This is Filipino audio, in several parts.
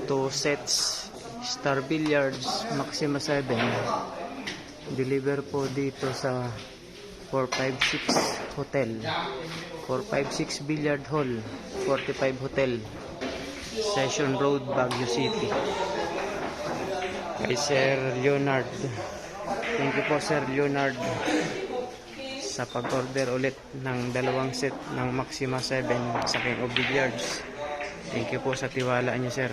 2 sets Star Billiards Maxima 7. Deliver po dito sa 456 Hotel, 456 Billiard Hall, 45 Hotel, Session Road, Baguio City. Kay Sir Leonard. Thank you po, Sir Leonard, sa pag-order ulit ng 2 set ng Maxima 7 sa King of Billiards. Thank you po sa tiwala niyo, sir.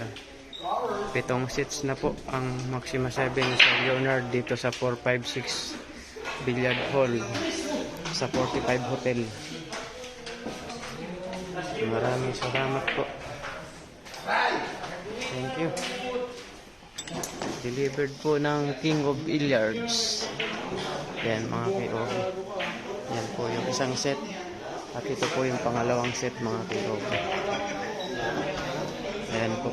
7 sets na po ang Maxima 7 sa Leonard dito sa 456 Billiard Hall sa 45 Hotel. Maraming salamat po. Thank you. Delivered po ng King of Billiards. Yan mga KO. Yan po yung isang set. At ito po yung pangalawang set mga KO. Ayan po.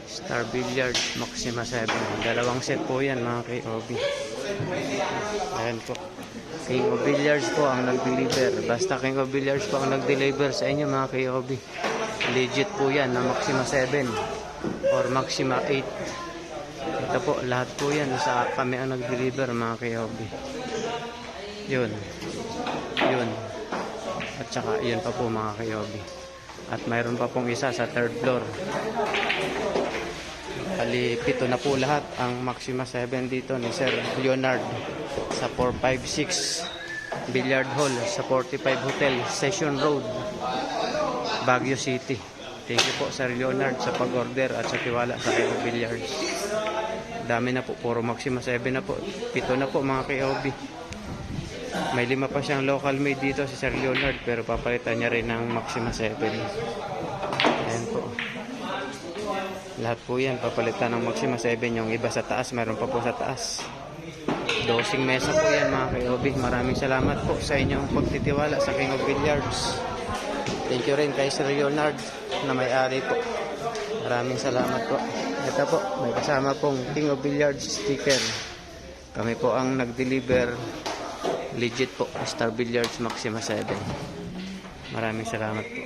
Star Billiards Maxima 7. 2 set po yan mga KOB. Ayan po. King of Billiards po ang nag-deliver. Basta King of Billiards po ang nag-deliver sa inyo mga KOB. Legit po yan na Maxima 7 or Maxima 8. Ito po, lahat po yan sa kami ang nag-deliver mga KOB. Yun. Yun. At saka yun pa po mga KOB. At mayroon pa pong isa sa 3rd floor. Bali, 7 na po lahat ang Maxima 7 dito ni Sir Leonard sa 456 Billiard Hall sa 45 Hotel, Session Road, Baguio City. Thank you po Sir Leonard sa pag-order at sa tiwala sa King of Billiards. Dami na po, puro Maxima 7 na po. 7 na po mga KOB. May 5 pa siyang local made dito si Sir Leonard, pero papalitan niya rin ng Maxima 7. Ayan po. Lahat po yan papalitan ng Maxima 7. Yung iba sa taas, mayroon pa po sa taas. Dosing mesa po yan mga KOB. Maraming salamat po sa inyong pagtitiwala sa King of Billiards. Thank you rin kay Sir Leonard na may-ari po. Maraming salamat po. Ito po, may kasama pong King of Billiards sticker. Kami po ang nag-deliver. Legit po, Star Billiards Maxima 7. Maraming salamat po.